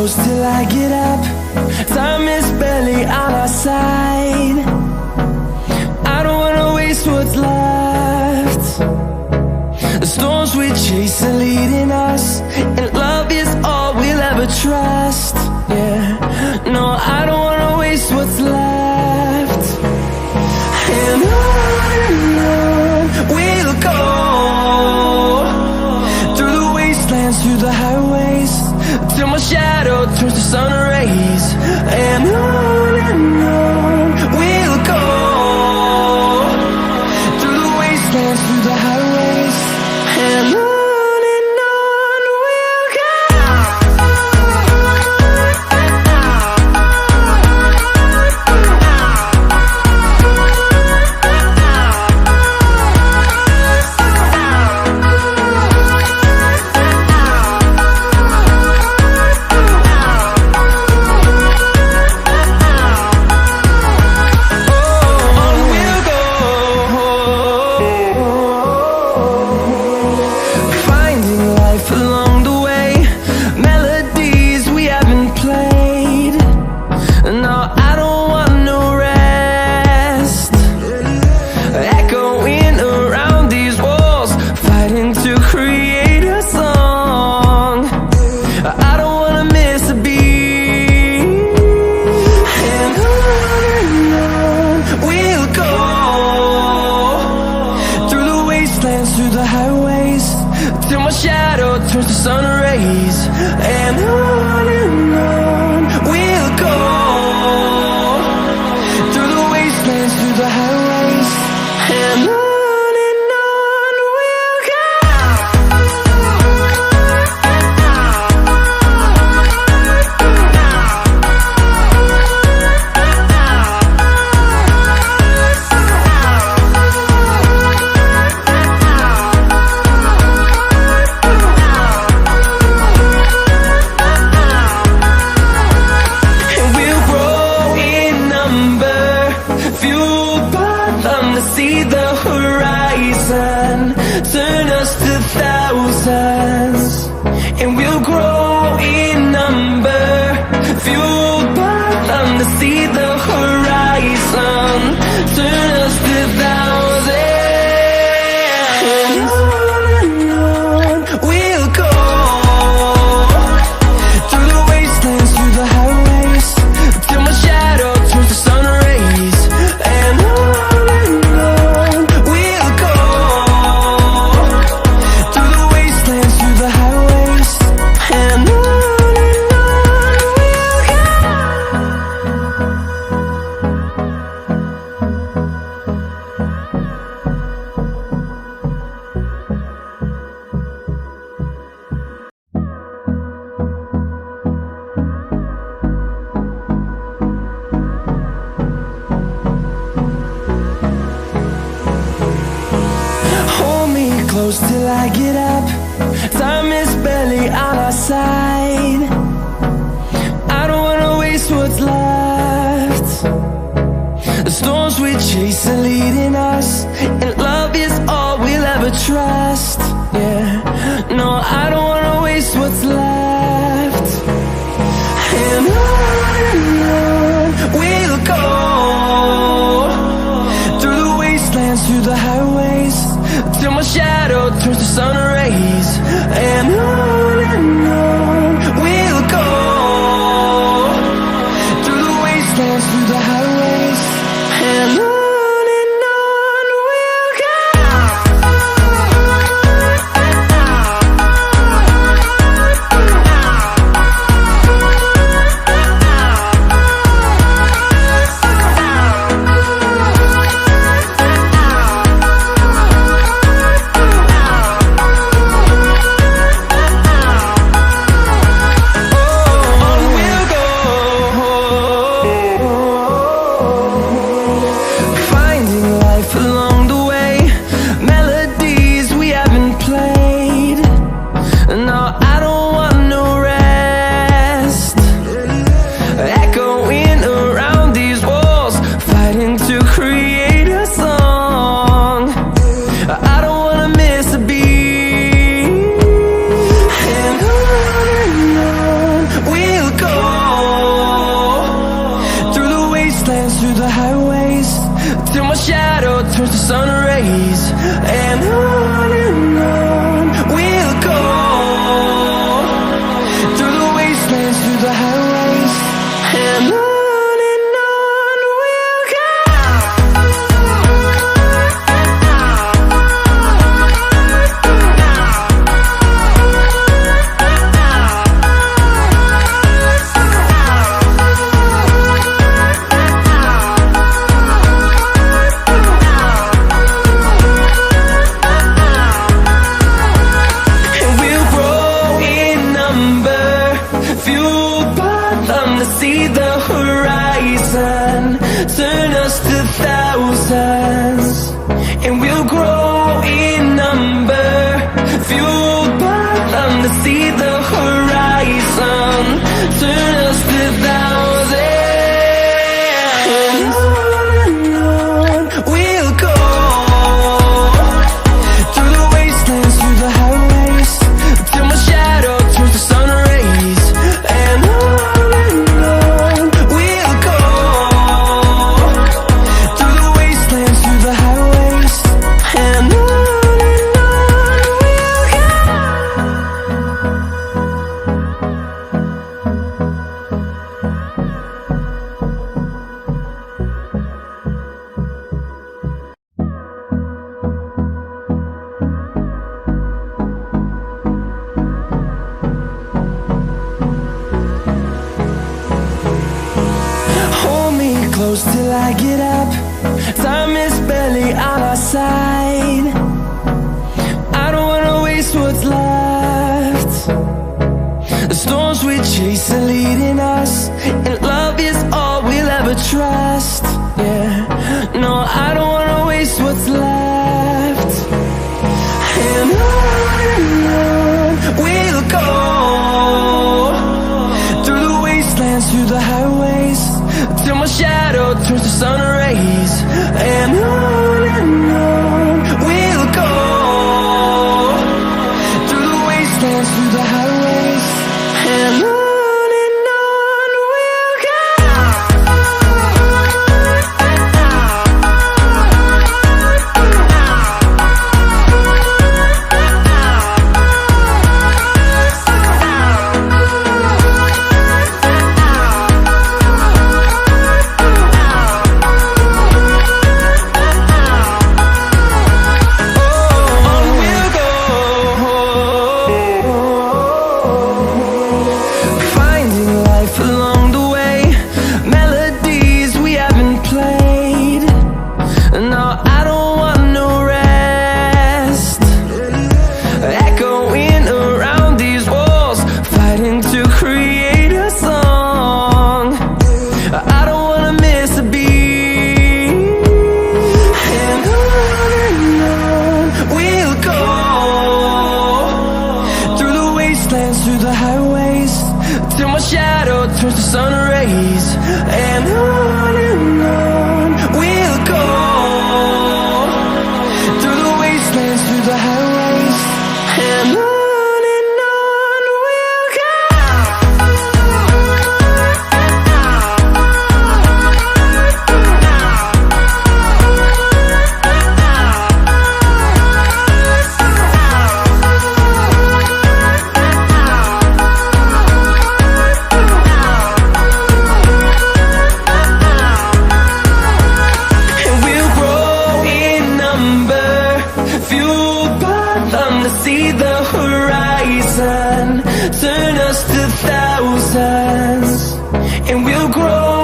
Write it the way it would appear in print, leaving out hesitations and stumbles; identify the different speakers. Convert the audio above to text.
Speaker 1: close till I get up. Time is barely on our side. I don't wanna waste what's left. The storms we chase are leading us, and love is all we'll ever trust. Yeah, no, I don't wanna waste what's left. And on we'll go, through the wastelands, through the highways, till my shadow turns to sun rays. And on we'll go, through the wastelands, through the highways, and on we'll go. Through the highways, till my shadow turns to sun rays. And on we'll go, through the wastelands, through the highways, and on we'll go. See the horizon, turn us to thousands, and we'll grow in number, fueled by them. To see the horizon, turn us to thousands, and on we'll go, through the wastelands, through the highways, till my shadow turns to sun rays. And close till I get up. Time is barely on our side. I don't wanna waste what's left. The storms we chase are leading us, and love is all we'll ever trust. Yeah, no, I don't wanna waste what's left. And on we'll go, through the wastelands, through the highways, till my shadow turns to sun rays. And on we'll go, through the wastelands, through the highways, and on. wastelands, through the highways, till my shadow turns to sun rays. And on we'll go, through the wastelands, through the highways, and on we'll go. See the horizon, turn us to thousands, and we'll grow in number, fueled by them to see the horizon, turn us to thousands. And on we'll go, through the wastelands, through the highways, till my shadow turns to sun rays. And close till I get up, time is barely on our side. I don't wanna waste what's left. The storms we chase are leading us, and love is all we'll ever trust. Yeah, no, I don't wanna waste what's left. And on we'll go, through the wastelands, through the highways, till my shadow turns to sun rays. And on we'll go, through the wastelands, through the highways, and on we'll go. Through the highways, till my shadow turns to sun rays. And on we'll go, through the wastelands, through the highways, and on we'll go. See the horizon, turn us to thousands, and we'll grow